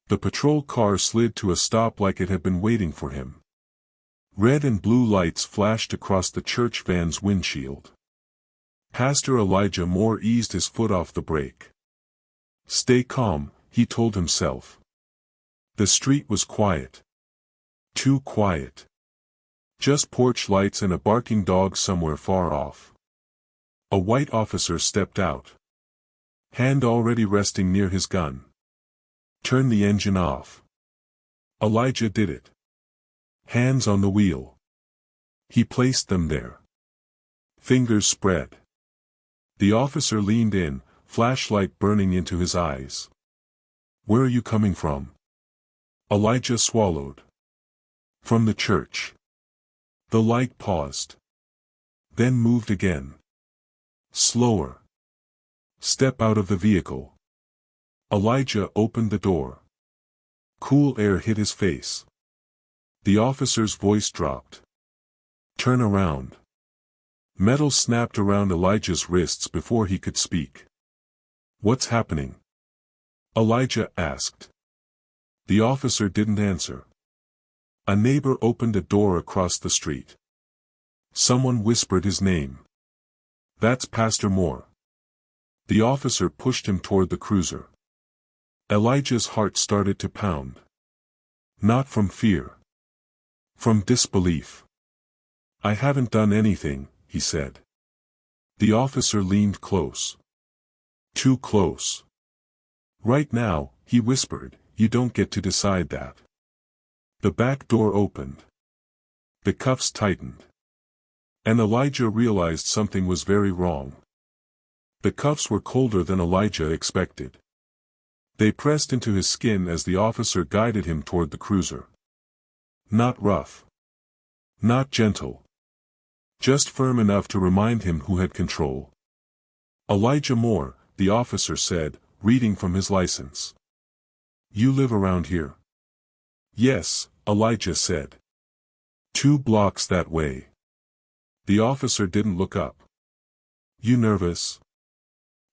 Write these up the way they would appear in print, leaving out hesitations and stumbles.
The patrol car slid to a stop like it had been waiting for him. Red and blue lights flashed across the church van's windshield. Pastor Elijah Moore eased his foot off the brake. Stay calm, he told himself. The street was quiet. Too quiet. Just porch lights and a barking dog somewhere far off. A white officer stepped out. Hand already resting near his gun. Turn the engine off. Elijah did it. Hands on the wheel. He placed them there. Fingers spread. The officer leaned in, flashlight burning into his eyes. Where are you coming from? Elijah swallowed. From the church. The light paused. Then moved again. Slower. Step out of the vehicle. Elijah opened the door. Cool air hit his face. The officer's voice dropped. Turn around. Metal snapped around Elijah's wrists before he could speak. What's happening? Elijah asked. The officer didn't answer. A neighbor opened a door across the street. Someone whispered his name. That's Pastor Moore. The officer pushed him toward the cruiser. Elijah's heart started to pound. Not from fear. From disbelief. I haven't done anything, he said. The officer leaned close. Too close. Right now, he whispered, you don't get to decide that. The back door opened. The cuffs tightened. And Elijah realized something was very wrong. The cuffs were colder than Elijah expected. They pressed into his skin as the officer guided him toward the cruiser. Not rough. Not gentle. Just firm enough to remind him who had control. Elijah Moore, the officer said, reading from his license. You live around here? Yes, Elijah said. 2 blocks that way. The officer didn't look up. You nervous?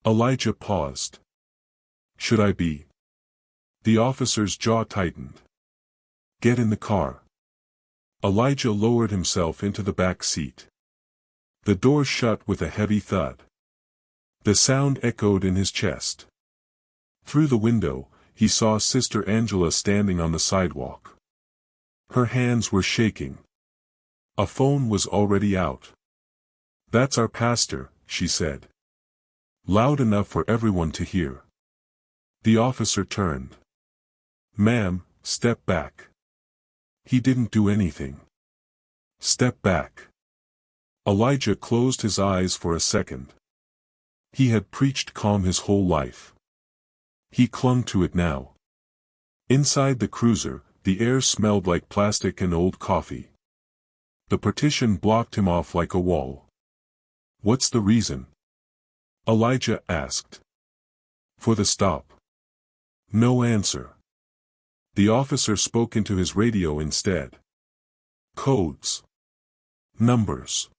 Elijah paused. Should I be? The officer's jaw tightened. Get in the car. Elijah lowered himself into the back seat. The door shut with a heavy thud. The sound echoed in his chest. Through the window, he saw Sister Angela standing on the sidewalk. Her hands were shaking. A phone was already out. That's our pastor, she said. Loud enough for everyone to hear. The officer turned. Ma'am, step back. He didn't do anything. Step back. Elijah closed his eyes for a second. He had preached calm his whole life. He clung to it now. Inside the cruiser, the air smelled like plastic and old coffee. The partition blocked him off like a wall. What's the reason? Elijah asked. For the stop. No answer. The officer spoke into his radio instead. Codes. Numbers.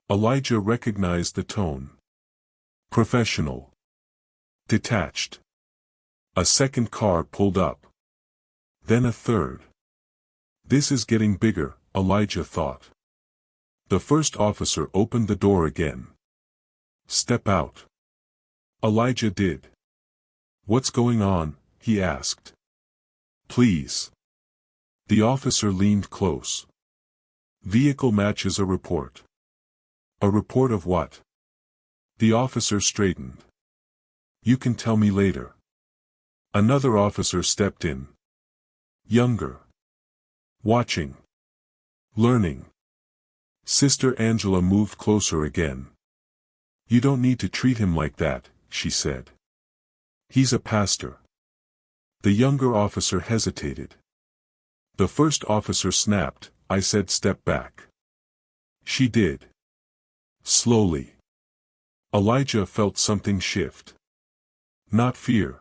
Elijah recognized the tone. Professional. Detached. A second car pulled up. Then a third. This is getting bigger, Elijah thought. The first officer opened the door again. Step out. Elijah did. What's going on? He asked. Please. The officer leaned close. Vehicle matches a report. A report of what? The officer straightened. You can tell me later. Another officer stepped in. Younger. Watching. Learning. Sister Angela moved closer again. You don't need to treat him like that, she said. He's a pastor. The younger officer hesitated. The first officer snapped, I said step back. She did. Slowly. Elijah felt something shift. Not fear.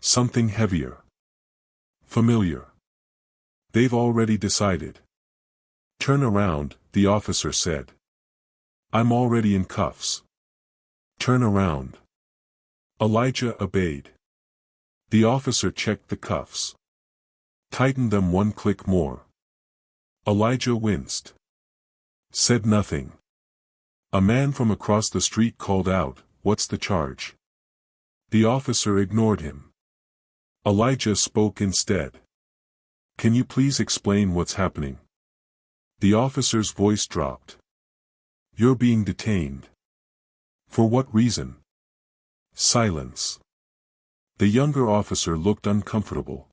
Something heavier. Familiar. They've already decided. Turn around, the officer said. I'm already in cuffs. Turn around. Elijah obeyed. The officer checked the cuffs. Tightened them one click more. Elijah winced. Said nothing. A man from across the street called out, "What's the charge?" The officer ignored him. Elijah spoke instead. "Can you please explain what's happening?" The officer's voice dropped. "You're being detained." "For what reason?" Silence. The younger officer looked uncomfortable.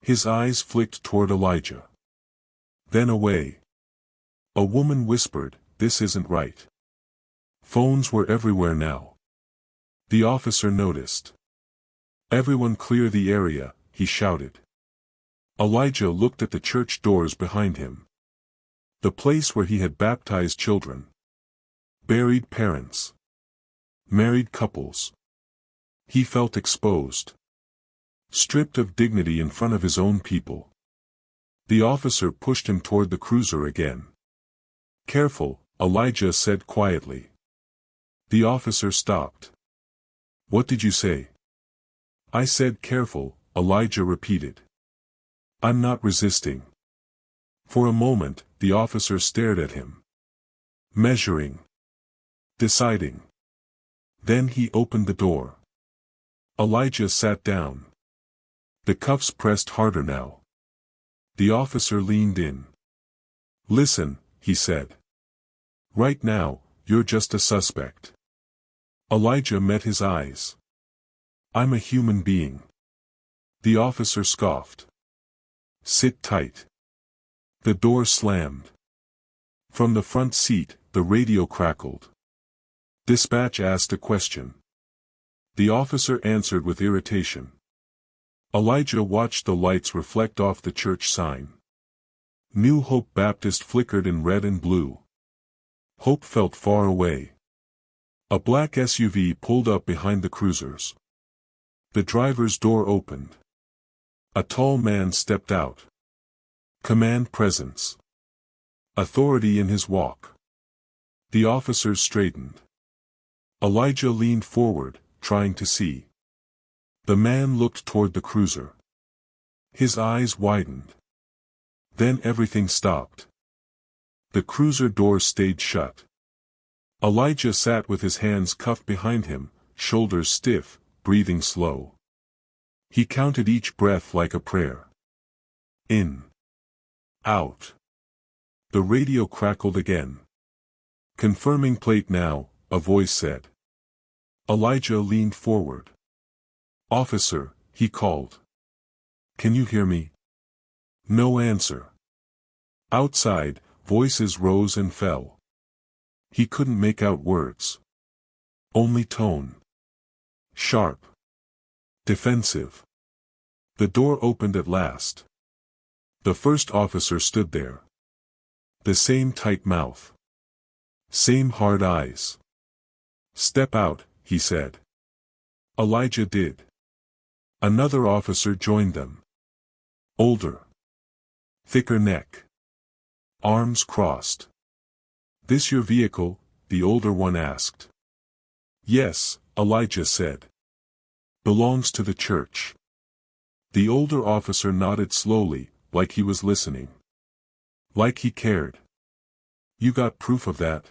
His eyes flicked toward Elijah. Then away. A woman whispered, "This isn't right." Phones were everywhere now. The officer noticed. "Everyone clear the area," he shouted. Elijah looked at the church doors behind him. The place where he had baptized children. Buried parents. Married couples. He felt exposed. Stripped of dignity in front of his own people. The officer pushed him toward the cruiser again. "Careful," Elijah said quietly. The officer stopped. "What did you say?" "I said careful," Elijah repeated. "I'm not resisting." For a moment, the officer stared at him. Measuring. Deciding. Then he opened the door. Elijah sat down. The cuffs pressed harder now. The officer leaned in. "Listen," he said. "Right now, you're just a suspect." Elijah met his eyes. "I'm a human being." The officer scoffed. "Sit tight." The door slammed. From the front seat, the radio crackled. Dispatch asked a question. The officer answered with irritation. Elijah watched the lights reflect off the church sign. New Hope Baptist flickered in red and blue. Hope felt far away. A black SUV pulled up behind the cruisers. The driver's door opened. A tall man stepped out. Command presence. Authority in his walk. The officers straightened. Elijah leaned forward, trying to see. The man looked toward the cruiser. His eyes widened. Then everything stopped. The cruiser door stayed shut. Elijah sat with his hands cuffed behind him, shoulders stiff, breathing slow. He counted each breath like a prayer. In. Out. The radio crackled again. "Confirming plate now," a voice said. Elijah leaned forward. "Officer," he called. "Can you hear me?" No answer. Outside, voices rose and fell. He couldn't make out words. Only tone. Sharp. Defensive. The door opened at last. The first officer stood there. The same tight mouth. Same hard eyes. "Step out," he said. Elijah did. Another officer joined them. Older. Thicker neck. Arms crossed. "This your vehicle?" the older one asked. "Yes," Elijah said. "Belongs to the church." The older officer nodded slowly, like he was listening. Like he cared. "You got proof of that?"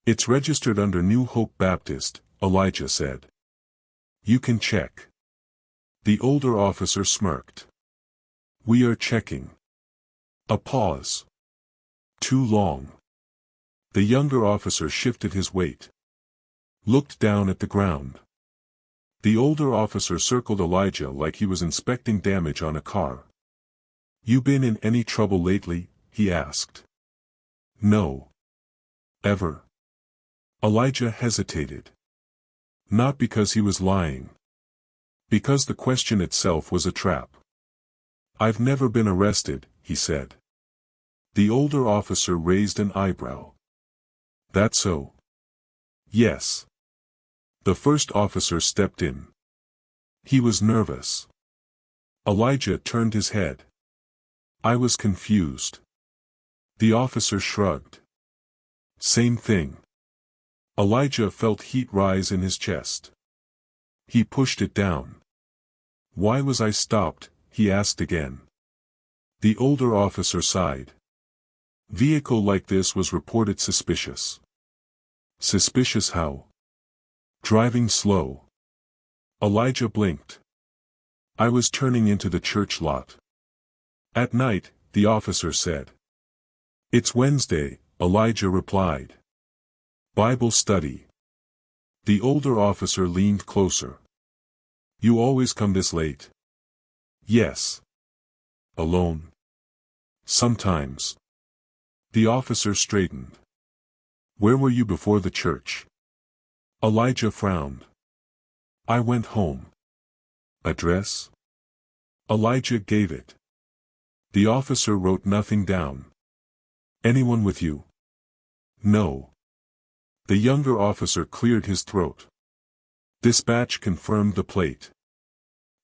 "It's registered under New Hope Baptist," Elijah said. "You can check." The older officer smirked. "We are checking." A pause. Too long. The younger officer shifted his weight. Looked down at the ground. The older officer circled Elijah like he was inspecting damage on a car. "You been in any trouble lately?" he asked. "No. Ever?" Elijah hesitated. Not because he was lying. Because the question itself was a trap. "I've never been arrested," he said. The older officer raised an eyebrow. "That so?" "Yes." The first officer stepped in. He was nervous. Elijah turned his head. "I was confused." The officer shrugged. "Same thing." Elijah felt heat rise in his chest. He pushed it down. Why was I stopped? He asked again. The older officer sighed. Vehicle like this was reported suspicious. Suspicious how? Driving slow. Elijah blinked. I was turning into the church lot. At night, the officer said. It's Wednesday, Elijah replied. Bible study. The older officer leaned closer. You always come this late? Yes. Alone? Sometimes. The officer straightened. Where were you before the church? Elijah frowned. I went home. Address? Elijah gave it. The officer wrote nothing down. Anyone with you? No. The younger officer cleared his throat. Dispatch confirmed the plate.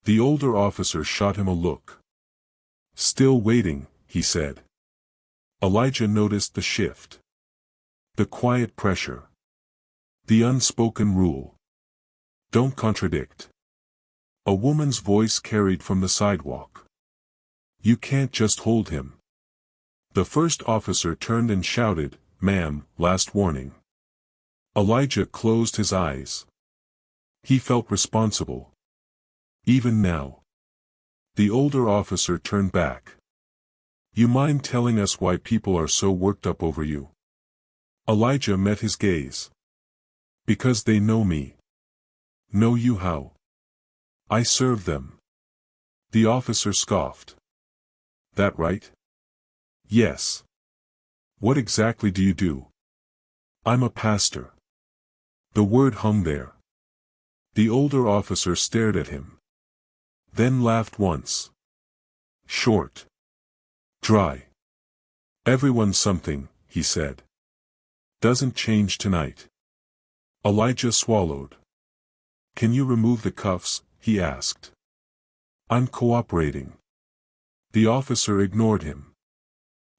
The older officer shot him a look. Still waiting, he said. Elijah noticed the shift. The quiet pressure. The unspoken rule. Don't contradict. A woman's voice carried from the sidewalk. You can't just hold him. The first officer turned and shouted, Ma'am, last warning. Elijah closed his eyes. He felt responsible. Even now. The older officer turned back. You mind telling us why people are so worked up over you? Elijah met his gaze. Because they know me. Know you how? I serve them. The officer scoffed. That right? Yes. What exactly do you do? I'm a pastor. The word hung there. The older officer stared at him. Then laughed once. Short. Dry. Everyone's something, he said. Doesn't change tonight. Elijah swallowed. Can you remove the cuffs? He asked. I'm cooperating. The officer ignored him.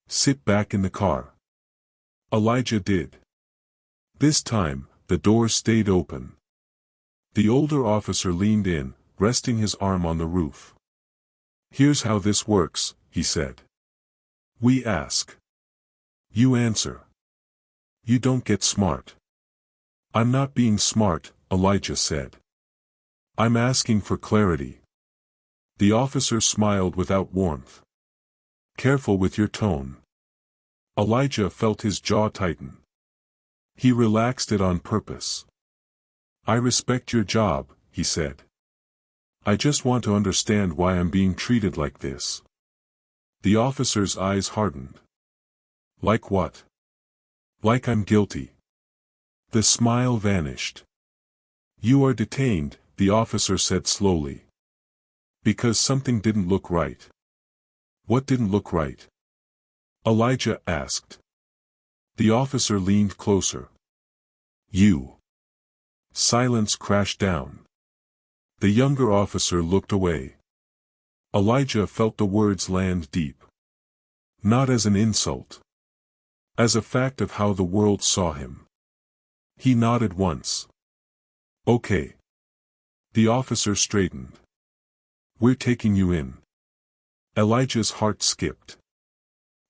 Sit back in the car. Elijah did. This time, the door stayed open. The older officer leaned in, resting his arm on the roof. Here's how this works, he said. We ask. You answer. You don't get smart. I'm not being smart, Elijah said. I'm asking for clarity. The officer smiled without warmth. Careful with your tone. Elijah felt his jaw tighten. He relaxed it on purpose. I respect your job, he said. I just want to understand why I'm being treated like this. The officer's eyes hardened. Like what? Like I'm guilty. The smile vanished. You are detained, the officer said slowly. Because something didn't look right. What didn't look right? Elijah asked. The officer leaned closer. You. Silence crashed down. The younger officer looked away. Elijah felt the words land deep. Not as an insult. As a fact of how the world saw him. He nodded once. Okay. The officer straightened. We're taking you in. Elijah's heart skipped.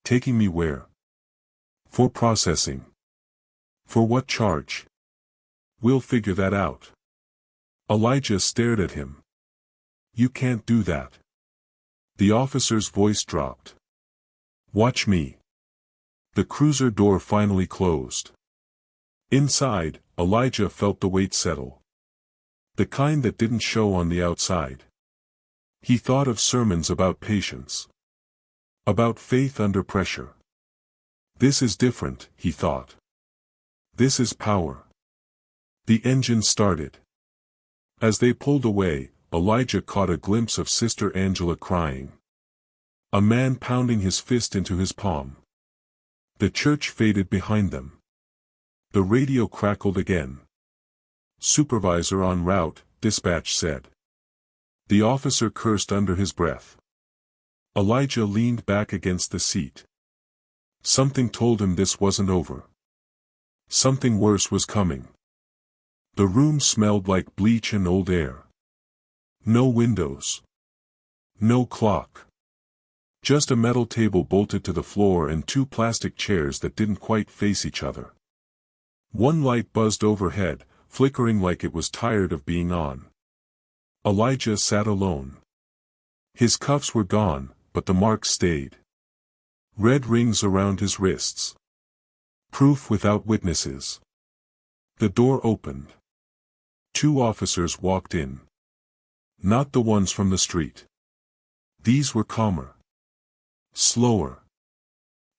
Taking me where? For processing. For what charge? We'll figure that out. Elijah stared at him. You can't do that. The officer's voice dropped. Watch me. The cruiser door finally closed. Inside, Elijah felt the weight settle. The kind that didn't show on the outside. He thought of sermons about patience. About faith under pressure. This is different, he thought. This is power. The engine started. As they pulled away, Elijah caught a glimpse of Sister Angela crying. A man pounding his fist into his palm. The church faded behind them. The radio crackled again. Supervisor en route, dispatch said. The officer cursed under his breath. Elijah leaned back against the seat. Something told him this wasn't over. Something worse was coming. The room smelled like bleach and old air. No windows. No clock. Just a metal table bolted to the floor and two plastic chairs that didn't quite face each other. One light buzzed overhead, flickering like it was tired of being on. Elijah sat alone. His cuffs were gone, but the marks stayed. Red rings around his wrists. Proof without witnesses. The door opened. Two officers walked in. Not the ones from the street. These were calmer. Slower.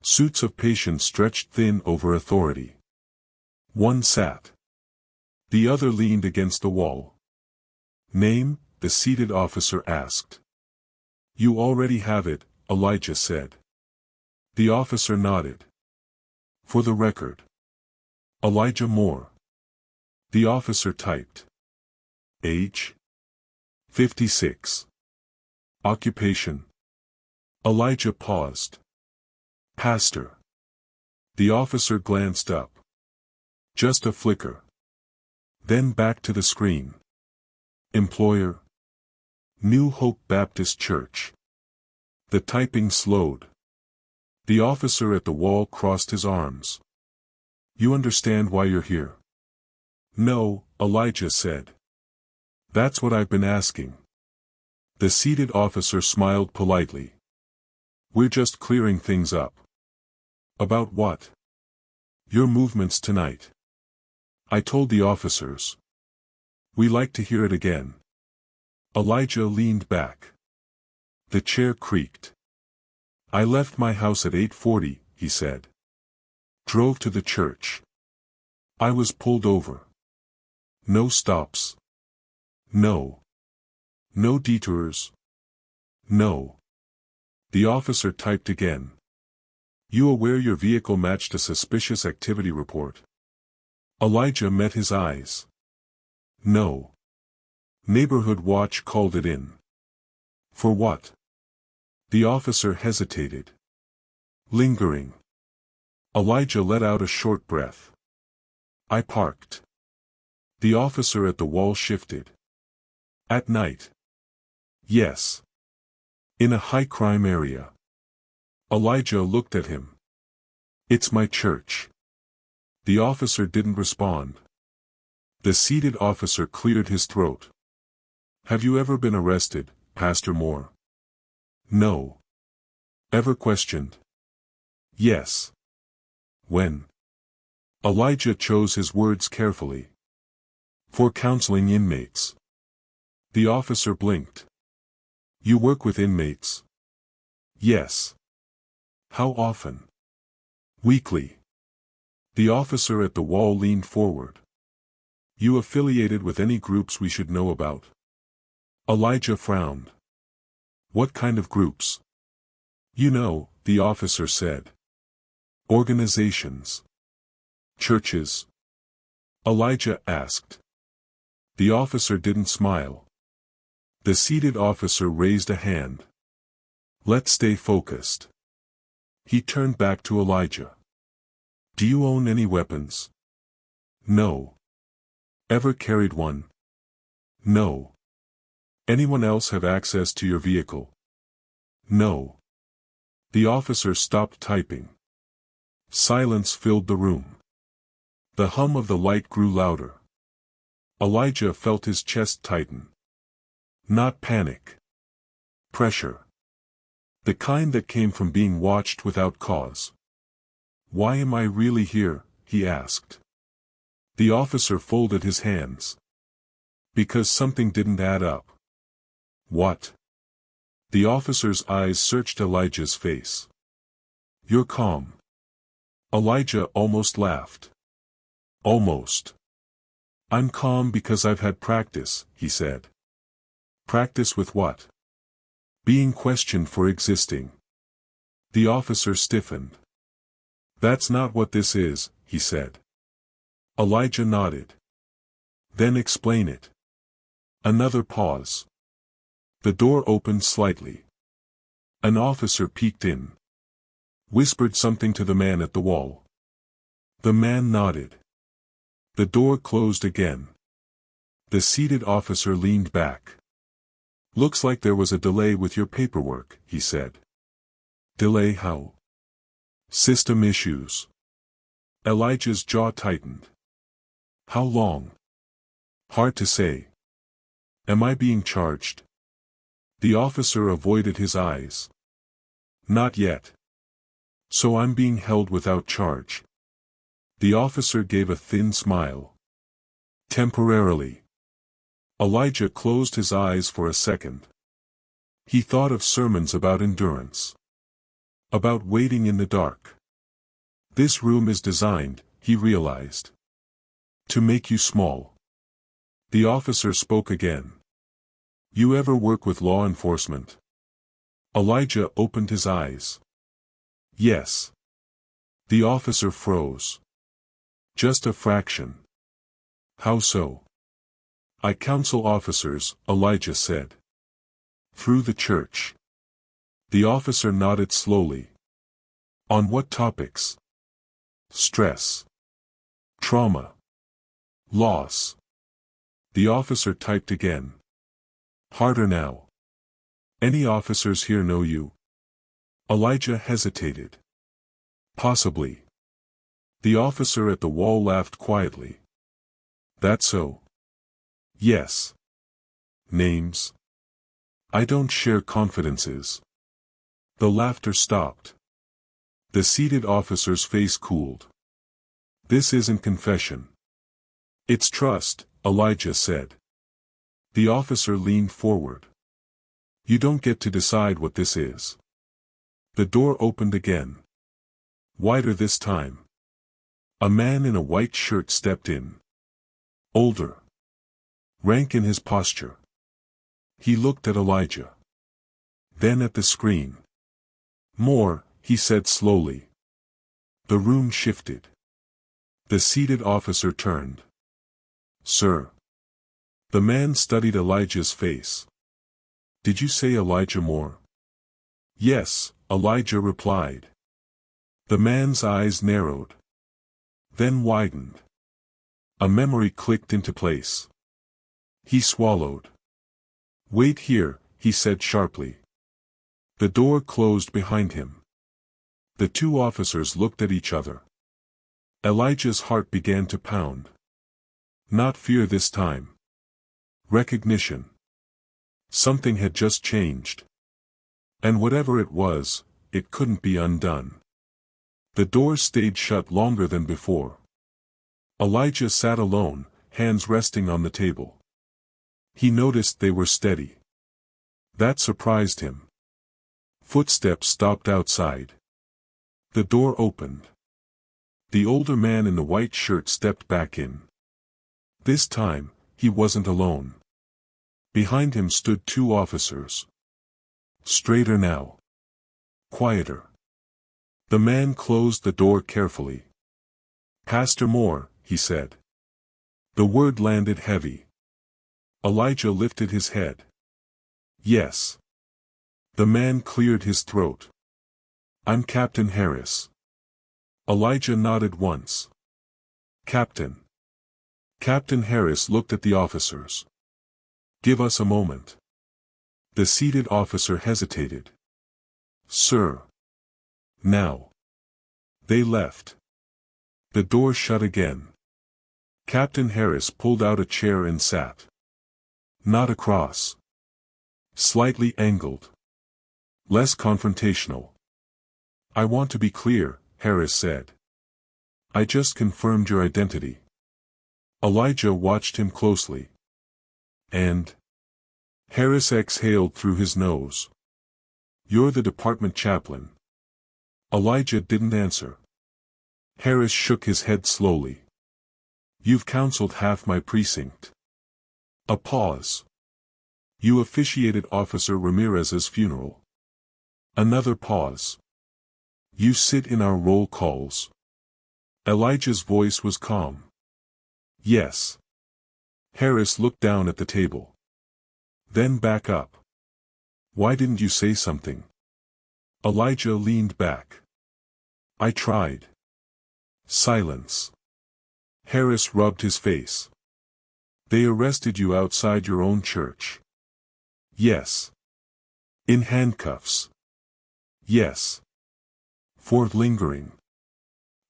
Suits of patience stretched thin over authority. One sat. The other leaned against the wall. Name? The seated officer asked. You already have it, Elijah said. The officer nodded. For the record. Elijah Moore. The officer typed. Age? 56. Occupation? Elijah paused. Pastor. The officer glanced up. Just a flicker. Then back to the screen. Employer? New Hope Baptist Church. The typing slowed. The officer at the wall crossed his arms. You understand why you're here? No, Elijah said. That's what I've been asking. The seated officer smiled politely. We're just clearing things up. About what? Your movements tonight. I told the officers. We like to hear it again. Elijah leaned back. The chair creaked. I left my house at 8:40, he said. Drove to the church. I was pulled over. No stops. No. No detours. No. The officer typed again. You aware your vehicle matched a suspicious activity report? Elijah met his eyes. No. Neighborhood Watch called it in. For what? The officer hesitated. Lingering. Elijah let out a short breath. I parked. The officer at the wall shifted. At night. Yes. In a high-crime area. Elijah looked at him. It's my church. The officer didn't respond. The seated officer cleared his throat. Have you ever been arrested, Pastor Moore? No. Ever questioned? Yes. When? Elijah chose his words carefully. For counseling inmates. The officer blinked. You work with inmates? Yes. How often? Weekly. The officer at the wall leaned forward. You affiliated with any groups we should know about? Elijah frowned. What kind of groups? You know, the officer said. Organizations. Churches. Elijah asked. The officer didn't smile. The seated officer raised a hand. Let's stay focused. He turned back to Elijah. Do you own any weapons? No. Ever carried one? No. Anyone else have access to your vehicle? No. The officer stopped typing. Silence filled the room. The hum of the light grew louder. Elijah felt his chest tighten. Not panic. Pressure. The kind that came from being watched without cause. Why am I really here? He asked. The officer folded his hands. Because something didn't add up. What? The officer's eyes searched Elijah's face. You're calm. Elijah almost laughed. Almost. I'm calm because I've had practice, he said. Practice with what? Being questioned for existing. The officer stiffened. That's not what this is, he said. Elijah nodded. Then explain it. Another pause. The door opened slightly. An officer peeked in. Whispered something to the man at the wall. The man nodded. The door closed again. The seated officer leaned back. Looks like there was a delay with your paperwork, he said. Delay how? System issues. Elijah's jaw tightened. How long? Hard to say. Am I being charged? The officer avoided his eyes. Not yet. So I'm being held without charge. The officer gave a thin smile. Temporarily. Elijah closed his eyes for a second. He thought of sermons about endurance. About waiting in the dark. This room is designed, he realized, to make you small. The officer spoke again. You ever work with law enforcement? Elijah opened his eyes. Yes. The officer froze. Just a fraction. How so? I counsel officers, Elijah said. Through the church. The officer nodded slowly. On what topics? Stress. Trauma. Loss. The officer typed again. Harder now. Any officers here know you? Elijah hesitated. Possibly. The officer at the wall laughed quietly. That so? Yes. Names? I don't share confidences. The laughter stopped. The seated officer's face cooled. This isn't confession. It's trust, Elijah said. The officer leaned forward. You don't get to decide what this is. The door opened again. Wider this time. A man in a white shirt stepped in. Older. Rank in his posture. He looked at Elijah. Then at the screen. More, he said slowly. The room shifted. The seated officer turned. Sir. The man studied Elijah's face. Did you say Elijah Moore? Yes, Elijah replied. The man's eyes narrowed. Then widened. A memory clicked into place. He swallowed. Wait here, he said sharply. The door closed behind him. The two officers looked at each other. Elijah's heart began to pound. Not fear this time. Recognition. Something had just changed. And whatever it was, it couldn't be undone. The door stayed shut longer than before. Elijah sat alone, hands resting on the table. He noticed they were steady. That surprised him. Footsteps stopped outside. The door opened. The older man in the white shirt stepped back in. This time, he wasn't alone. Behind him stood two officers. Straighter now. Quieter. The man closed the door carefully. Pastor Moore, he said. The word landed heavy. Elijah lifted his head. Yes. The man cleared his throat. I'm Captain Harris. Elijah nodded once. Captain. Captain Harris looked at the officers. Give us a moment. The seated officer hesitated. Sir. Now. They left. The door shut again. Captain Harris pulled out a chair and sat. Not across. Slightly angled. Less confrontational. I want to be clear, Harris said. I just confirmed your identity. Elijah watched him closely. And? Harris exhaled through his nose. You're the department chaplain. Elijah didn't answer. Harris shook his head slowly. You've counseled half my precinct. A pause. You officiated Officer Ramirez's funeral. Another pause. You sit in our roll calls. Elijah's voice was calm. Yes. Harris looked down at the table. Then back up. Why didn't you say something? Elijah leaned back. I tried. Silence. Harris rubbed his face. They arrested you outside your own church. Yes. In handcuffs. Yes. For lingering.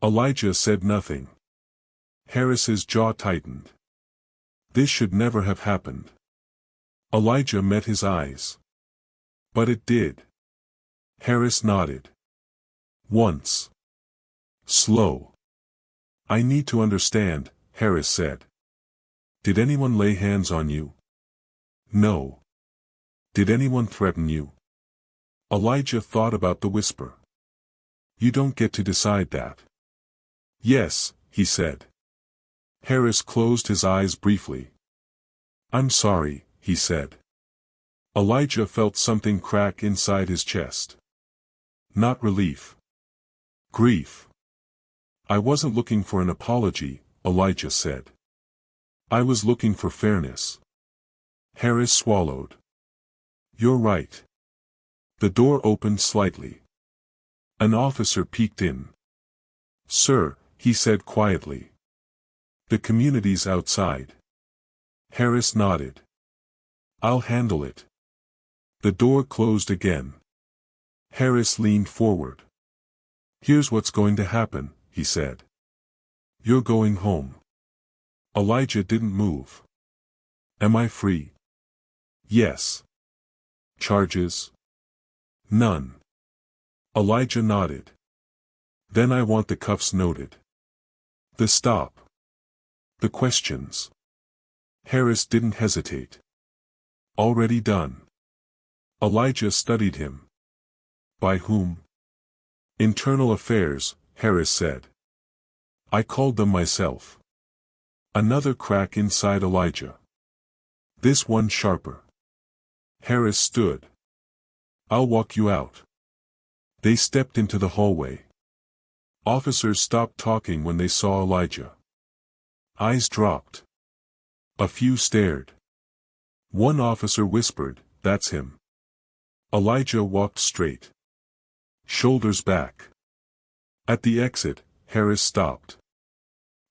Elijah said nothing. Harris's jaw tightened. This should never have happened. Elijah met his eyes. But it did. Harris nodded. Once. Slow. I need to understand, Harris said. Did anyone lay hands on you? No. Did anyone threaten you? Elijah thought about the whisper. You don't get to decide that. Yes, he said. Harris closed his eyes briefly. I'm sorry, he said. Elijah felt something crack inside his chest. Not relief. Grief. I wasn't looking for an apology, Elijah said. I was looking for fairness. Harris swallowed. You're right. The door opened slightly. An officer peeked in. Sir, he said quietly. The community's outside. Harris nodded. I'll handle it. The door closed again. Harris leaned forward. Here's what's going to happen, he said. You're going home. Elijah didn't move. Am I free? Yes. Charges? None. Elijah nodded. Then I want the cuffs noted. The stop. The questions. Harris didn't hesitate. Already done. Elijah studied him. By whom? Internal Affairs, Harris said. I called them myself. Another crack inside Elijah. This one sharper. Harris stood. I'll walk you out. They stepped into the hallway. Officers stopped talking when they saw Elijah. Eyes dropped. A few stared. One officer whispered, That's him. Elijah walked straight. Shoulders back. At the exit, Harris stopped.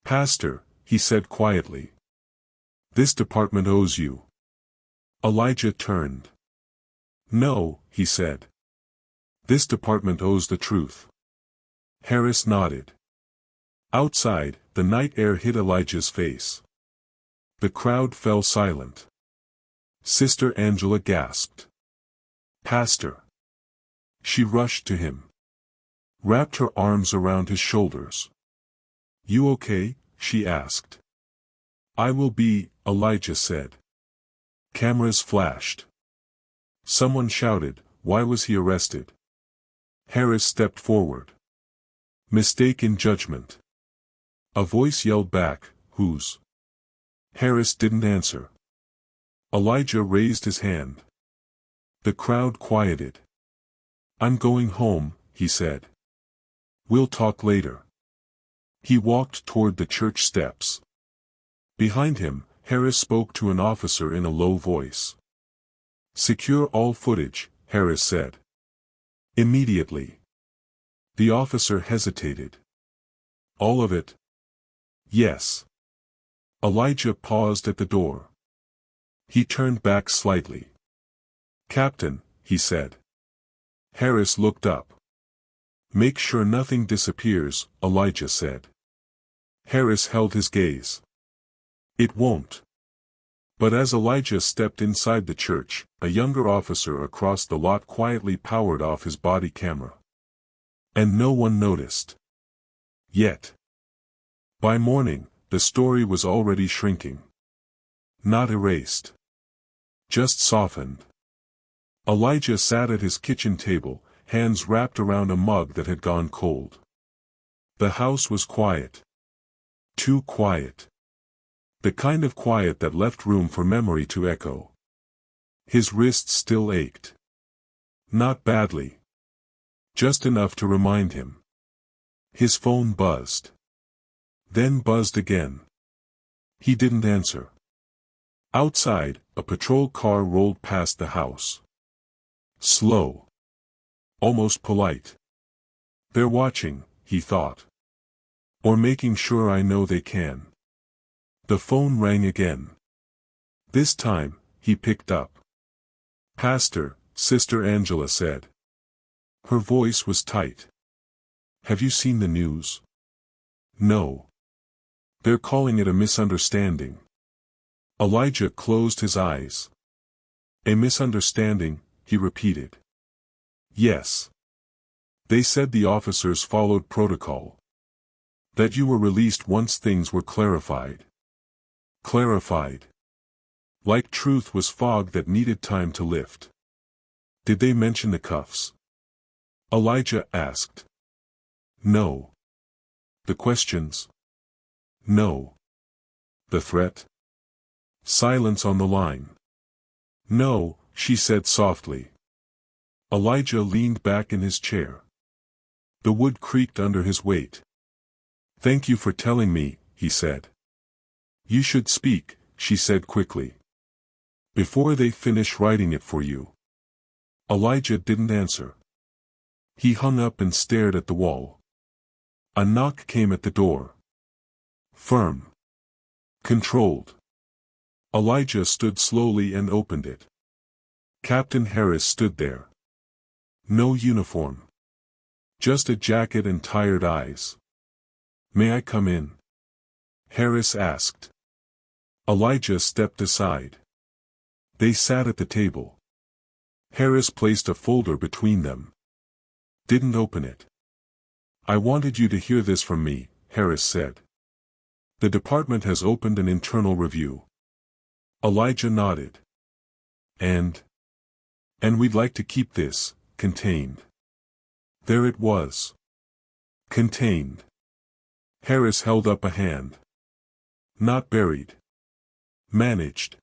Pastor, he said quietly. This department owes you. Elijah turned. No, he said. This department owes the truth. Harris nodded. Outside, the night air hit Elijah's face. The crowd fell silent. Sister Angela gasped. Pastor. She rushed to him. Wrapped her arms around his shoulders. You okay? She asked. I will be, Elijah said. Cameras flashed. Someone shouted, Why was he arrested? Harris stepped forward. Mistake in judgment. A voice yelled back, Whose? Harris didn't answer. Elijah raised his hand. The crowd quieted. I'm going home, he said. We'll talk later. He walked toward the church steps. Behind him, Harris spoke to an officer in a low voice. Secure all footage, Harris said. Immediately. The officer hesitated. All of it? Yes. Elijah paused at the door. He turned back slightly. Captain, he said. Harris looked up. Make sure nothing disappears, Elijah said. Harris held his gaze. It won't. But as Elijah stepped inside the church, a younger officer across the lot quietly powered off his body camera. And no one noticed. Yet. By morning, the story was already shrinking. Not erased. Just softened. Elijah sat at his kitchen table, hands wrapped around a mug that had gone cold. The house was quiet. Too quiet. The kind of quiet that left room for memory to echo. His wrists still ached. Not badly. Just enough to remind him. His phone buzzed. Then buzzed again. He didn't answer. Outside, a patrol car rolled past the house. Slow. Almost polite. They're watching, he thought. Or making sure I know they can. The phone rang again. This time, he picked up. Pastor, Sister Angela said. Her voice was tight. Have you seen the news? No. They're calling it a misunderstanding. Elijah closed his eyes. A misunderstanding, he repeated. Yes. They said the officers followed protocol. That you were released once things were clarified. Clarified. Like truth was fog that needed time to lift. Did they mention the cuffs? Elijah asked. No. The questions? No. The threat? Silence on the line. No, she said softly. Elijah leaned back in his chair. The wood creaked under his weight. Thank you for telling me, he said. You should speak, she said quickly. Before they finish writing it for you. Elijah didn't answer. He hung up and stared at the wall. A knock came at the door. Firm. Controlled. Elijah stood slowly and opened it. Captain Harris stood there. No uniform. Just a jacket and tired eyes. May I come in? Harris asked. Elijah stepped aside. They sat at the table. Harris placed a folder between them. Didn't open it. I wanted you to hear this from me, Harris said. The department has opened an internal review. Elijah nodded. And we'd like to keep this, contained. There it was. Contained. Harris held up a hand. Not buried. Managed.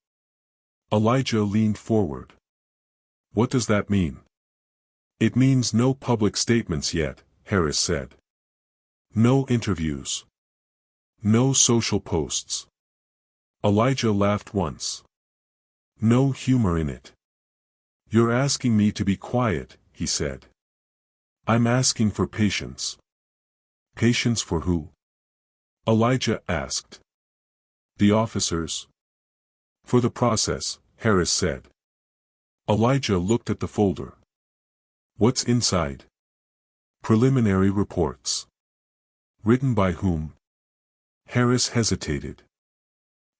Elijah leaned forward. What does that mean? It means no public statements yet, Harris said. No interviews. No social posts. Elijah laughed once. No humor in it. You're asking me to be quiet, he said. I'm asking for patience. Patience for who? Elijah asked. The officers. For the process, Harris said. Elijah looked at the folder. What's inside? Preliminary reports. Written by whom? Harris hesitated.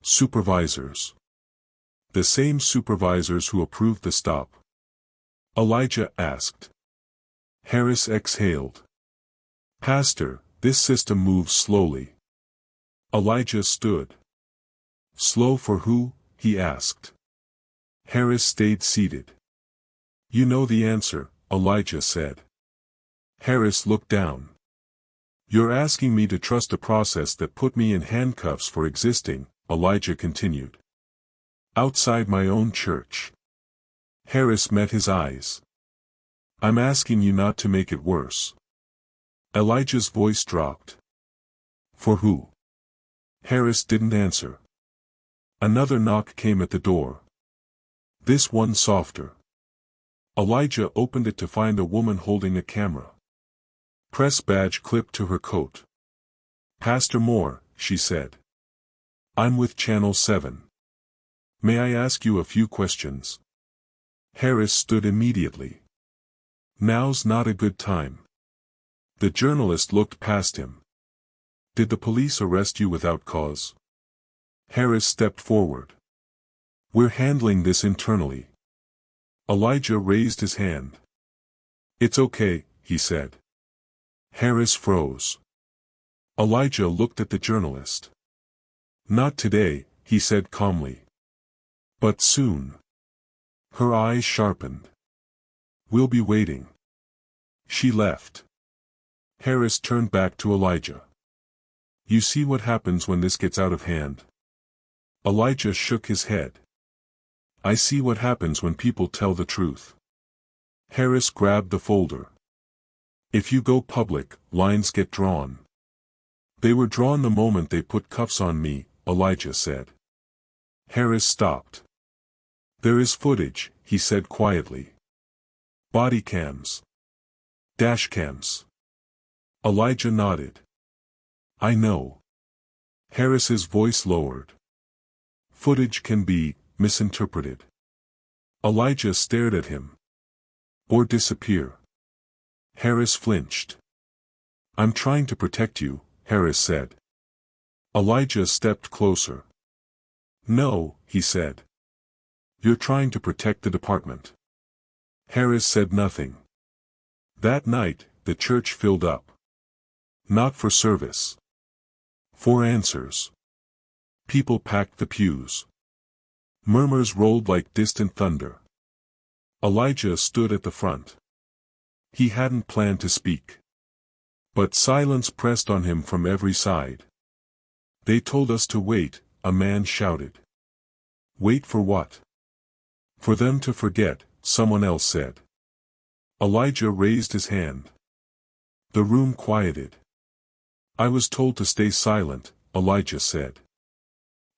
Supervisors. The same supervisors who approved the stop. Elijah asked. Harris exhaled. Pastor, this system moves slowly. Elijah stood. Slow for who? He asked. Harris stayed seated. You know the answer, Elijah said. Harris looked down. You're asking me to trust a process that put me in handcuffs for existing, Elijah continued. Outside my own church. Harris met his eyes. I'm asking you not to make it worse. Elijah's voice dropped. For who? Harris didn't answer. Another knock came at the door. This one softer. Elijah opened it to find a woman holding a camera. Press badge clipped to her coat. Pastor Moore, she said. I'm with Channel 7. May I ask you a few questions? Harris stood immediately. Now's not a good time. The journalist looked past him. Did the police arrest you without cause? Harris stepped forward. We're handling this internally. Elijah raised his hand. It's okay, he said. Harris froze. Elijah looked at the journalist. Not today, he said calmly. But soon. Her eyes sharpened. We'll be waiting. She left. Harris turned back to Elijah. You see what happens when this gets out of hand? Elijah shook his head. I see what happens when people tell the truth. Harris grabbed the folder. If you go public, lines get drawn. They were drawn the moment they put cuffs on me, Elijah said. Harris stopped. There is footage, he said quietly. Body cams. Dash cams. Elijah nodded. I know. Harris's voice lowered. Footage can be misinterpreted. Elijah stared at him. Or disappear. Harris flinched. I'm trying to protect you, Harris said. Elijah stepped closer. No, he said. You're trying to protect the department. Harris said nothing. That night, the church filled up. Not for service. For answers. People packed the pews. Murmurs rolled like distant thunder. Elijah stood at the front. He hadn't planned to speak. But silence pressed on him from every side. They told us to wait, a man shouted. Wait for what? For them to forget, someone else said. Elijah raised his hand. The room quieted. I was told to stay silent, Elijah said.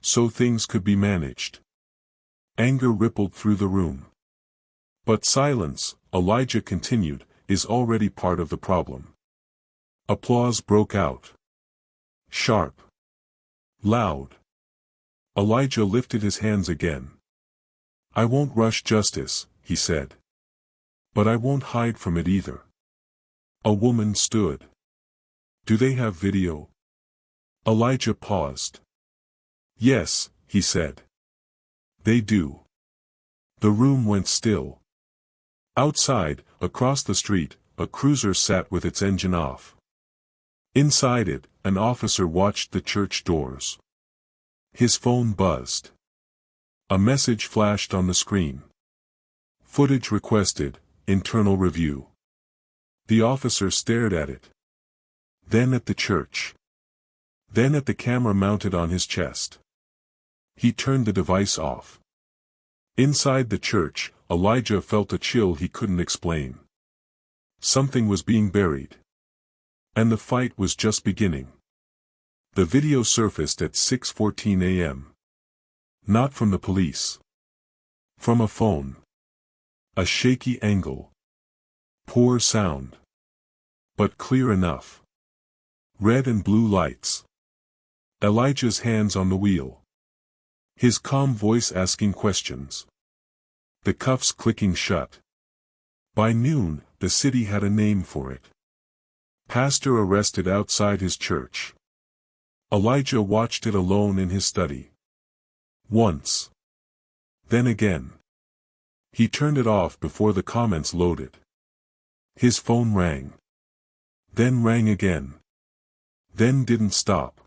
So things could be managed. Anger rippled through the room. But silence, Elijah continued, is already part of the problem. Applause broke out. Sharp. Loud. Elijah lifted his hands again. I won't rush justice, he said. But I won't hide from it either. A woman stood. Do they have video? Elijah paused. Yes, he said. They do. The room went still. Outside, across the street, a cruiser sat with its engine off. Inside it, an officer watched the church doors. His phone buzzed. A message flashed on the screen. Footage requested, internal review. The officer stared at it. Then at the church. Then at the camera mounted on his chest. He turned the device off. Inside the church, Elijah felt a chill he couldn't explain. Something was being buried. And the fight was just beginning. The video surfaced at 6:14 a.m. Not from the police. From a phone. A shaky angle. Poor sound. But clear enough. Red and blue lights. Elijah's hands on the wheel. His calm voice asking questions. The cuffs clicking shut. By noon, the city had a name for it. Pastor arrested outside his church. Elijah watched it alone in his study. Once. Then again. He turned it off before the comments loaded. His phone rang. Then rang again. Then didn't stop.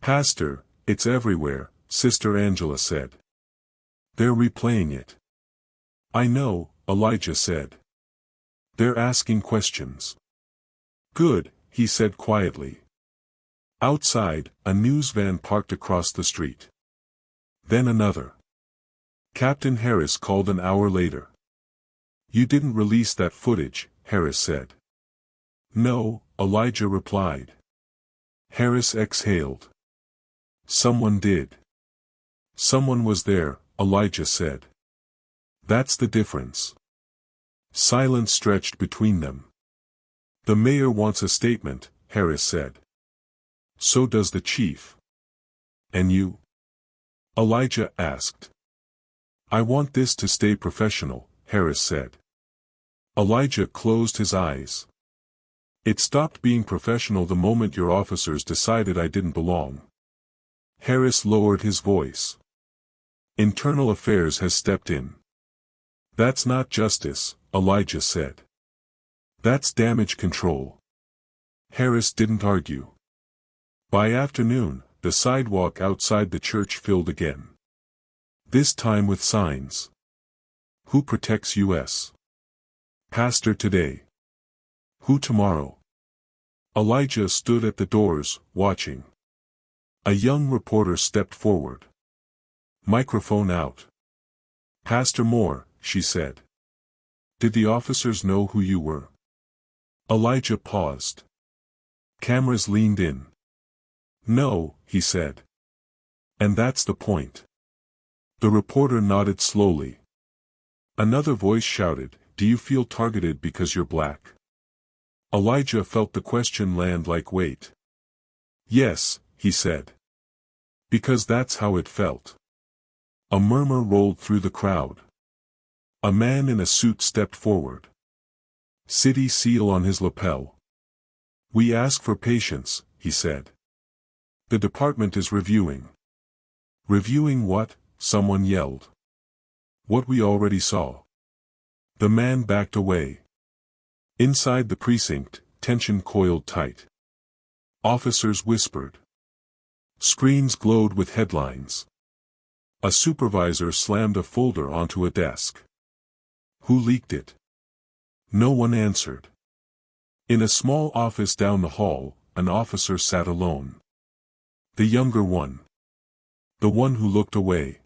Pastor, it's everywhere, Sister Angela said. They're replaying it. I know, Elijah said. They're asking questions. Good, he said quietly. Outside, a news van parked across the street. Then another. Captain Harris called an hour later. You didn't release that footage, Harris said. No, Elijah replied. Harris exhaled. Someone did. Someone was there, Elijah said. That's the difference. Silence stretched between them. The mayor wants a statement, Harris said. So does the chief. And you? Elijah asked. I want this to stay professional, Harris said. Elijah closed his eyes. It stopped being professional the moment your officers decided I didn't belong. Harris lowered his voice. Internal Affairs has stepped in. That's not justice, Elijah said. That's damage control. Harris didn't argue. By afternoon, the sidewalk outside the church filled again. This time with signs. Who protects U.S. Pastor today? Who tomorrow? Elijah stood at the doors, watching. A young reporter stepped forward. Microphone out. Pastor Moore, she said. Did the officers know who you were? Elijah paused. Cameras leaned in. No, he said. And that's the point. The reporter nodded slowly. Another voice shouted, do you feel targeted because you're black? Elijah felt the question land like weight. Yes, he said. Because that's how it felt. A murmur rolled through the crowd. A man in a suit stepped forward. City seal on his lapel. "We ask for patience," he said. "The department is reviewing." "Reviewing what?" someone yelled. "What we already saw." The man backed away. Inside the precinct, tension coiled tight. Officers whispered. Screens glowed with headlines. A supervisor slammed a folder onto a desk. Who leaked it? No one answered. In a small office down the hall, an officer sat alone. The younger one. The one who looked away.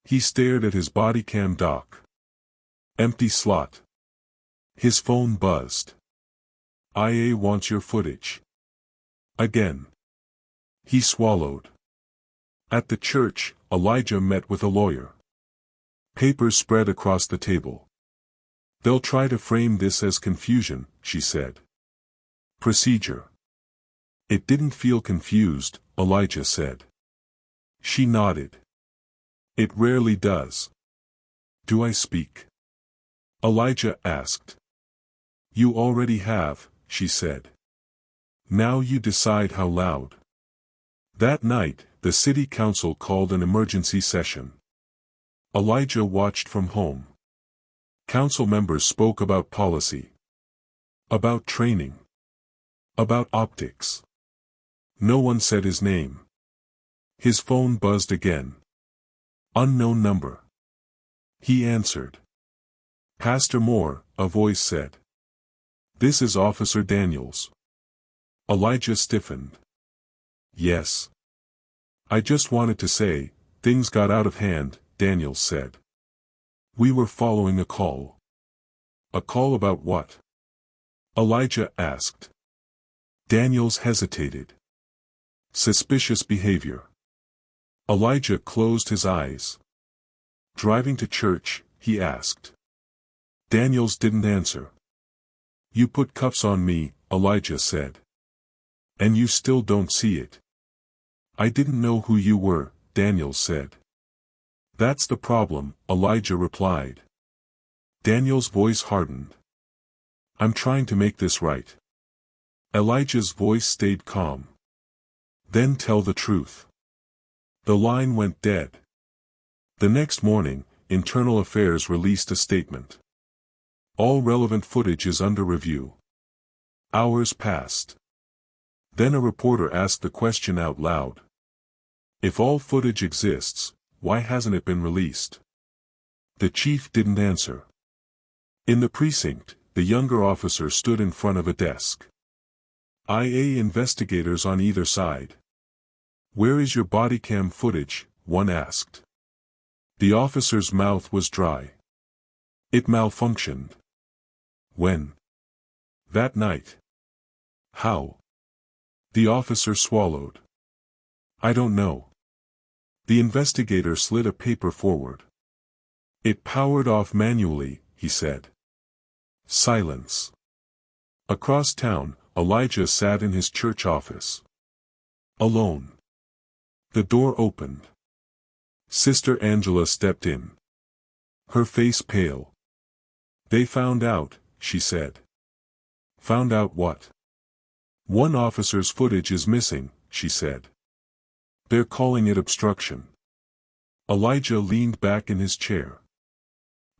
He stared at his body cam dock. Empty slot. His phone buzzed. "IA wants your footage." Again. He swallowed. At the church, Elijah met with a lawyer. Papers spread across the table. "They'll try to frame this as confusion," she said. "Procedure." "It didn't feel confused," Elijah said. She nodded. "It rarely does." "Do I speak?" Elijah asked. "You already have," she said. "Now you decide how loud." That night, the city council called an emergency session. Elijah watched from home. Council members spoke about policy. About training. About optics. No one said his name. His phone buzzed again. Unknown number. He answered. "Pastor Moore," a voice said. "This is Officer Daniels." Elijah stiffened. "Yes. I just wanted to say, things got out of hand," Daniels said. "We were following a call." "A call about what?" Elijah asked. Daniels hesitated. "Suspicious behavior." Elijah closed his eyes. "Driving to church?" he asked. Daniels didn't answer. "You put cuffs on me," Elijah said. "And you still don't see it." "I didn't know who you were," Daniels said. "That's the problem," Elijah replied. Daniels' voice hardened. "I'm trying to make this right." Elijah's voice stayed calm. "Then tell the truth." The line went dead. The next morning, Internal Affairs released a statement. All relevant footage is under review. Hours passed. Then a reporter asked the question out loud. If all footage exists, why hasn't it been released? The chief didn't answer. In the precinct, the younger officer stood in front of a desk. IA investigators on either side. "Where is your body cam footage?" one asked. The officer's mouth was dry. "It malfunctioned." "When?" "That night." "How?" The officer swallowed. "I don't know." The investigator slid a paper forward. "It powered off manually," he said. Silence. Across town, Elijah sat in his church office. Alone. The door opened. Sister Angela stepped in. Her face pale. "They found out," she said. "Found out what?" "One officer's footage is missing," she said. "They're calling it obstruction." Elijah leaned back in his chair.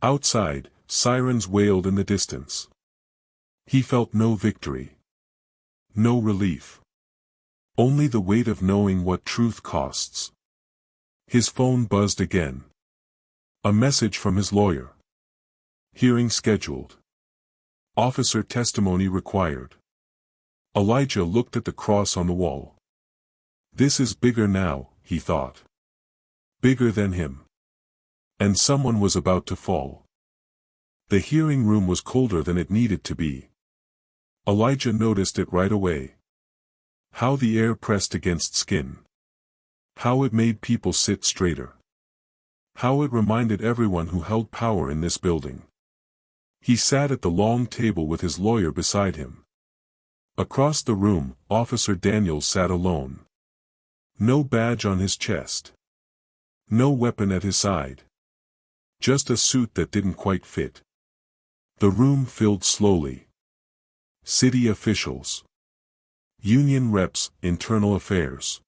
Outside, sirens wailed in the distance. He felt no victory. No relief. Only the weight of knowing what truth costs. His phone buzzed again. A message from his lawyer. Hearing scheduled. Officer testimony required. Elijah looked at the cross on the wall. This is bigger now, he thought. Bigger than him. And someone was about to fall. The hearing room was colder than it needed to be. Elijah noticed it right away. How the air pressed against skin. How it made people sit straighter. How it reminded everyone who held power in this building. He sat at the long table with his lawyer beside him. Across the room, Officer Daniels sat alone. No badge on his chest. No weapon at his side. Just a suit that didn't quite fit. The room filled slowly. City officials. Union reps, internal affairs.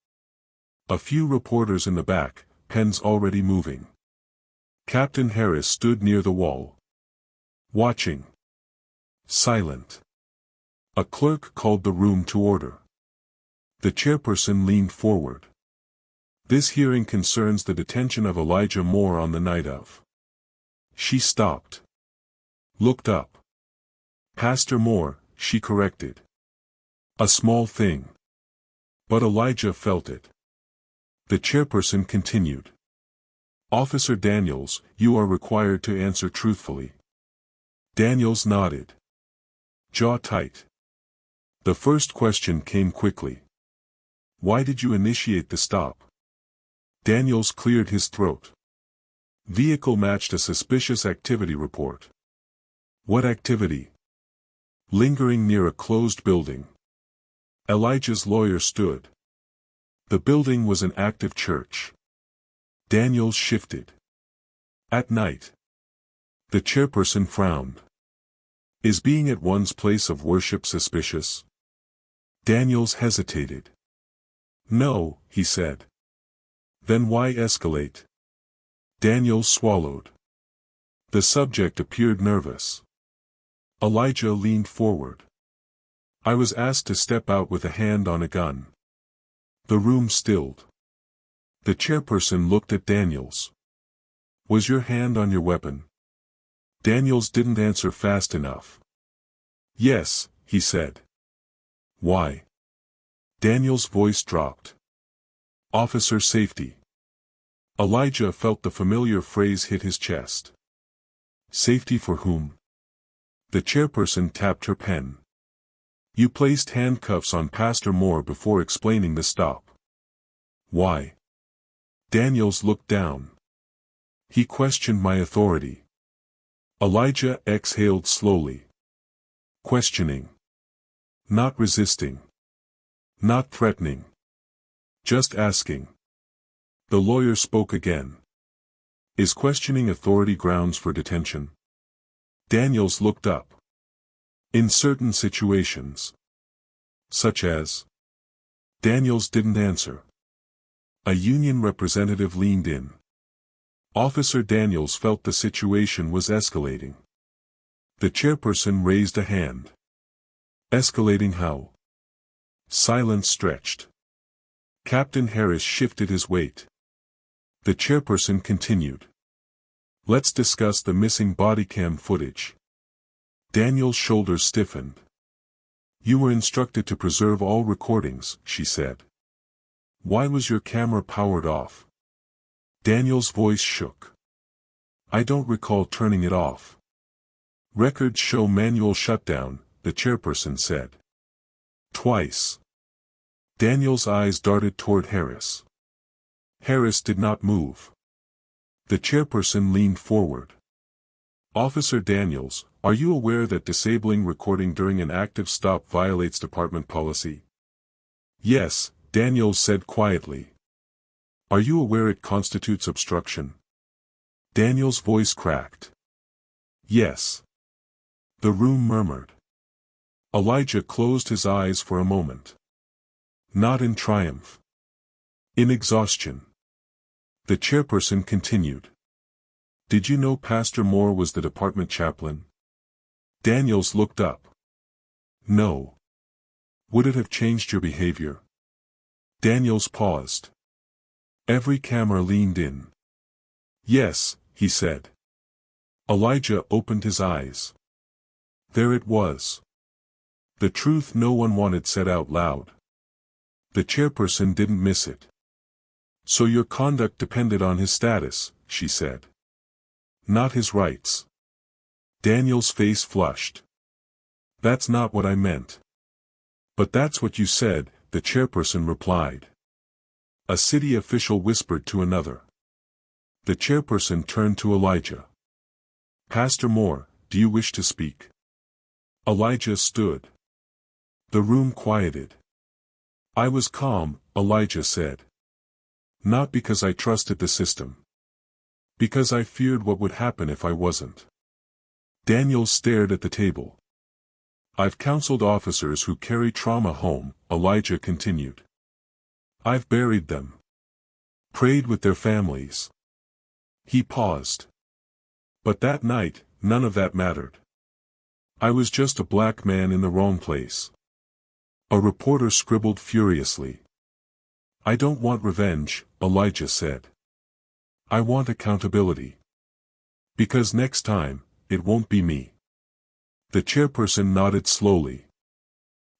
A few reporters in the back, pens already moving. Captain Harris stood near the wall. Watching. Silent. A clerk called the room to order. The chairperson leaned forward. This hearing concerns the detention of Elijah Moore on the night of. She stopped. Looked up. Pastor Moore, she corrected. A small thing. But Elijah felt it. The chairperson continued. Officer Daniels, you are required to answer truthfully. Daniels nodded. Jaw tight. The first question came quickly. Why did you initiate the stop? Daniels cleared his throat. Vehicle matched a suspicious activity report. What activity? Lingering near a closed building. Elijah's lawyer stood. The building was an active church. Daniels shifted. At night. The chairperson frowned. Is being at one's place of worship suspicious? Daniels hesitated. No, he said. Then why escalate? Daniels swallowed. The subject appeared nervous. Elijah leaned forward. I was asked to step out with a hand on a gun. The room stilled. The chairperson looked at Daniels. Was your hand on your weapon? Daniels didn't answer fast enough. Yes, he said. Why? Daniels' voice dropped. Officer safety. Elijah felt the familiar phrase hit his chest. Safety for whom? The chairperson tapped her pen. You placed handcuffs on Pastor Moore before explaining the stop. Why? Daniels looked down. He questioned my authority. Elijah exhaled slowly. Questioning. Not resisting. Not threatening. Just asking. The lawyer spoke again. Is questioning authority grounds for detention? Daniels looked up. In certain situations. Such as? Daniels didn't answer. A union representative leaned in. Officer Daniels felt the situation was escalating. The chairperson raised a hand. Escalating how? Silence stretched. Captain Harris shifted his weight. The chairperson continued. Let's discuss the missing body cam footage. Daniel's shoulders stiffened. You were instructed to preserve all recordings, she said. Why was your camera powered off? Daniel's voice shook. I don't recall turning it off. Records show manual shutdown, the chairperson said. Twice. Daniel's eyes darted toward Harris. Harris did not move. The chairperson leaned forward. Officer Daniels, are you aware that disabling recording during an active stop violates department policy? Yes, Daniels said quietly. Are you aware it constitutes obstruction? Daniel's voice cracked. Yes. The room murmured. Elijah closed his eyes for a moment. Not in triumph. In exhaustion. The chairperson continued. Did you know Pastor Moore was the department chaplain? Daniels looked up. No. Would it have changed your behavior? Daniels paused. Every camera leaned in. Yes, he said. Elijah opened his eyes. There it was. The truth no one wanted said out loud. The chairperson didn't miss it. So your conduct depended on his status, she said. Not his rights. Daniel's face flushed. That's not what I meant. But that's what you said, the chairperson replied. A city official whispered to another. The chairperson turned to Elijah. Pastor Moore, do you wish to speak? Elijah stood. The room quieted. I was calm, Elijah said. Not because I trusted the system. Because I feared what would happen if I wasn't. Daniels stared at the table. I've counseled officers who carry trauma home, Elijah continued. I've buried them. Prayed with their families. He paused. But that night, none of that mattered. I was just a black man in the wrong place. A reporter scribbled furiously. I don't want revenge, Elijah said. I want accountability. Because next time, it won't be me. The chairperson nodded slowly.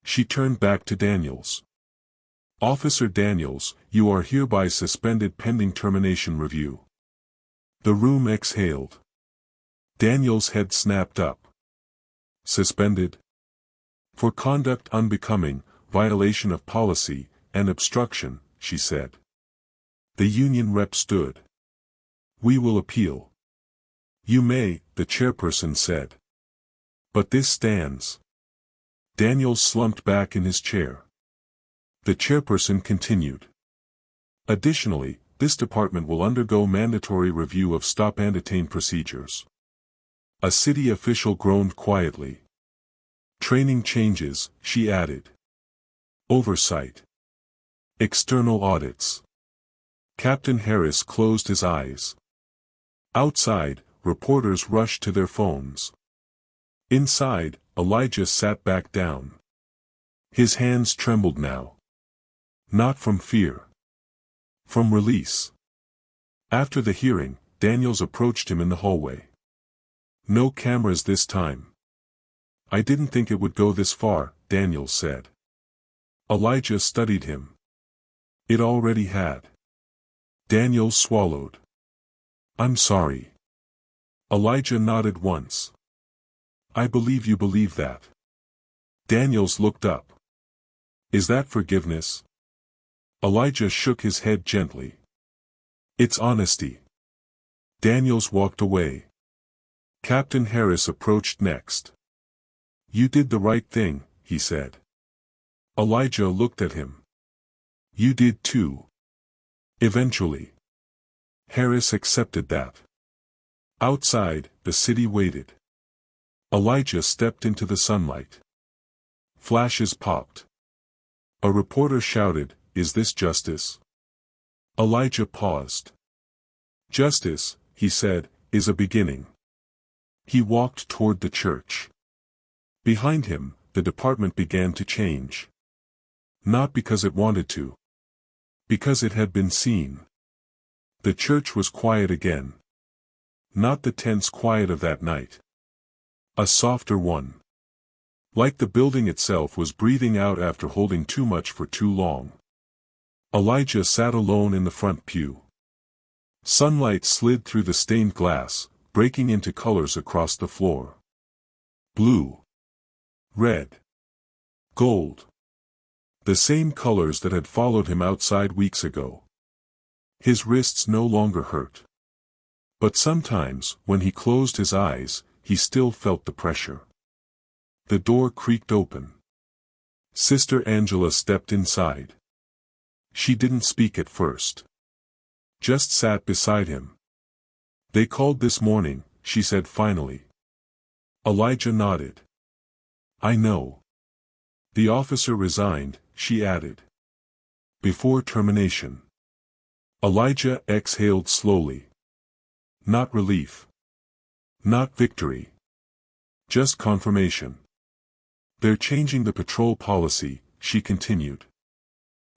She turned back to Daniels. Officer Daniels, you are hereby suspended pending termination review. The room exhaled. Daniels' head snapped up. Suspended? For conduct unbecoming, violation of policy, and obstruction, she said. The union rep stood. We will appeal. You may, the chairperson said. But this stands. Daniels slumped back in his chair. The chairperson continued. Additionally, this department will undergo mandatory review of stop and detain procedures. A city official groaned quietly. Training changes, she added. Oversight. External audits. Captain Harris closed his eyes. Outside, reporters rushed to their phones. Inside, Elijah sat back down. His hands trembled now. Not from fear. From release. After the hearing, Daniels approached him in the hallway. No cameras this time. I didn't think it would go this far, Daniels said. Elijah studied him. It already had. Daniels swallowed. I'm sorry. Elijah nodded once. I believe you believe that. Daniels looked up. Is that forgiveness? Elijah shook his head gently. It's honesty. Daniels walked away. Captain Harris approached next. You did the right thing, he said. Elijah looked at him. You did too. Eventually. Harris accepted that. Outside, the city waited. Elijah stepped into the sunlight. Flashes popped. A reporter shouted, Is this justice? Elijah paused. Justice, he said, is a beginning. He walked toward the church. Behind him, the department began to change. Not because it wanted to. Because it had been seen. The church was quiet again. Not the tense quiet of that night. A softer one. Like the building itself was breathing out after holding too much for too long. Elijah sat alone in the front pew. Sunlight slid through the stained glass, breaking into colors across the floor. Blue. Red. Gold. The same colors that had followed him outside weeks ago. His wrists no longer hurt. But sometimes, when he closed his eyes, he still felt the pressure. The door creaked open. Sister Angela stepped inside. She didn't speak at first. Just sat beside him. They called this morning, she said finally. Elijah nodded. I know. The officer resigned, she added. Before termination. Elijah exhaled slowly. Not relief. Not victory. Just confirmation. They're changing the patrol policy, she continued.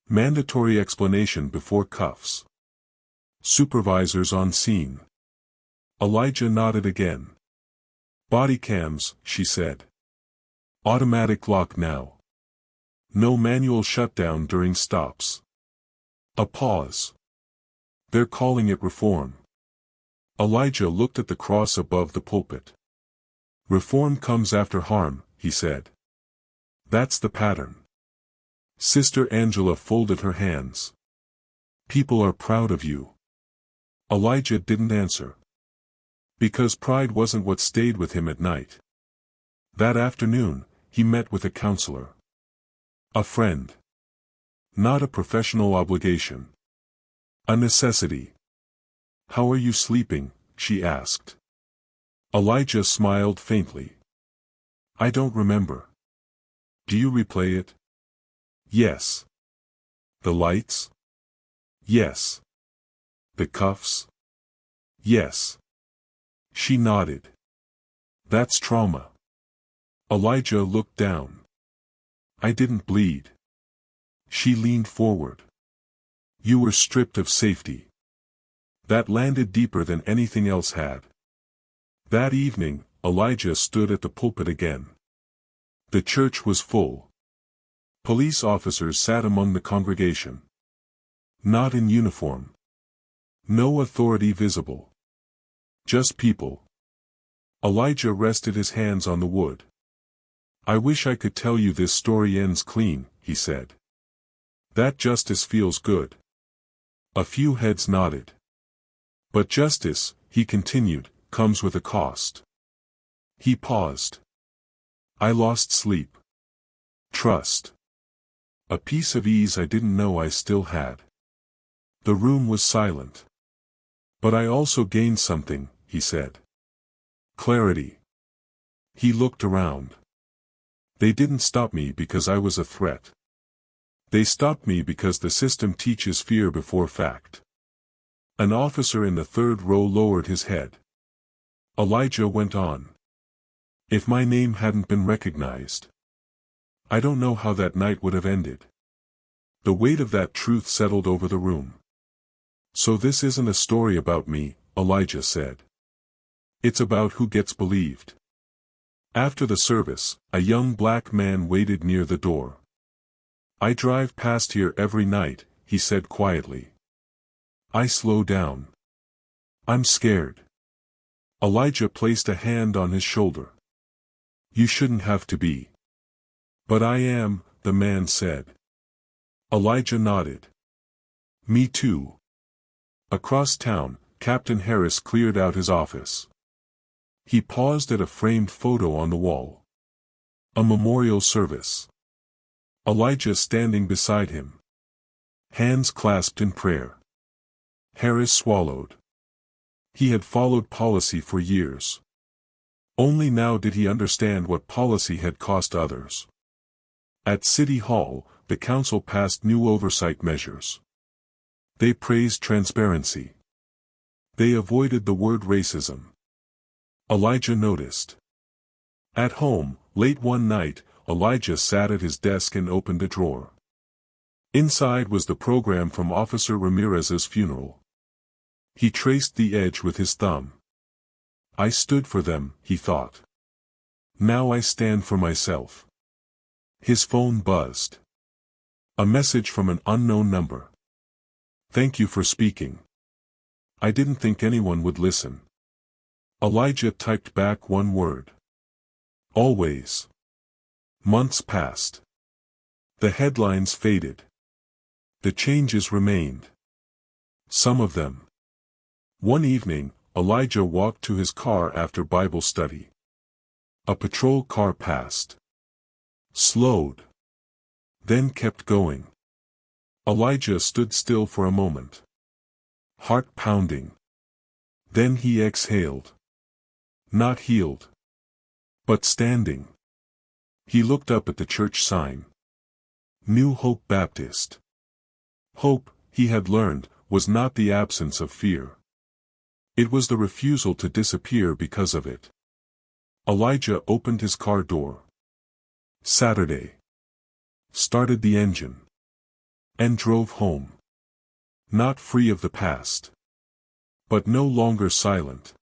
Mandatory explanation before cuffs. Supervisors on scene. Elijah nodded again. Body cams, she said. Automatic lock now. No manual shutdown during stops. A pause. They're calling it reform. Elijah looked at the cross above the pulpit. Reform comes after harm, he said. That's the pattern. Sister Angela folded her hands. People are proud of you. Elijah didn't answer. Because pride wasn't what stayed with him at night. That afternoon, he met with a counselor. A friend. Not a professional obligation. A necessity. "How are you sleeping?" she asked. Elijah smiled faintly. "I don't remember." "Do you replay it?" "Yes." "The lights?" "Yes." "The cuffs?" "Yes." She nodded. "That's trauma." Elijah looked down. "I didn't bleed." She leaned forward. "You were stripped of safety." That landed deeper than anything else had. That evening, Elijah stood at the pulpit again. The church was full. Police officers sat among the congregation. Not in uniform. No authority visible. Just people. Elijah rested his hands on the wood. "I wish I could tell you this story ends clean," he said. "That justice feels good." A few heads nodded. "But justice," he continued, "comes with a cost." He paused. "I lost sleep. Trust. A piece of ease I didn't know I still had." The room was silent. "But I also gained something," he said. "Clarity." He looked around. "They didn't stop me because I was a threat. They stopped me because the system teaches fear before fact." An officer in the third row lowered his head. Elijah went on. "If my name hadn't been recognized, I don't know how that night would have ended." The weight of that truth settled over the room. "So this isn't a story about me," Elijah said. "It's about who gets believed." After the service, a young black man waited near the door. "I drive past here every night," he said quietly. I slow down. "I'm scared." Elijah placed a hand on his shoulder. "You shouldn't have to be." "But I am," the man said. Elijah nodded. "Me too." Across town, Captain Harris cleared out his office. He paused at a framed photo on the wall. A memorial service. Elijah standing beside him. Hands clasped in prayer. Harris swallowed. He had followed policy for years. Only now did he understand what policy had cost others. At City Hall, the council passed new oversight measures. They praised transparency. They avoided the word racism. Elijah noticed. At home, late one night, Elijah sat at his desk and opened a drawer. Inside was the program from Officer Ramirez's funeral. He traced the edge with his thumb. "I stood for them," he thought. "Now I stand for myself." His phone buzzed. A message from an unknown number. "Thank you for speaking. I didn't think anyone would listen." Elijah typed back one word. "Always." Months passed. The headlines faded. The changes remained. Some of them. One evening, Elijah walked to his car after Bible study. A patrol car passed. Slowed. Then kept going. Elijah stood still for a moment. Heart pounding. Then he exhaled. Not healed. But standing. He looked up at the church sign. New Hope Baptist. Hope, he had learned, was not the absence of fear. It was the refusal to disappear because of it. Elijah opened his car door. Saturday. Started the engine. And drove home. Not free of the past. But no longer silent.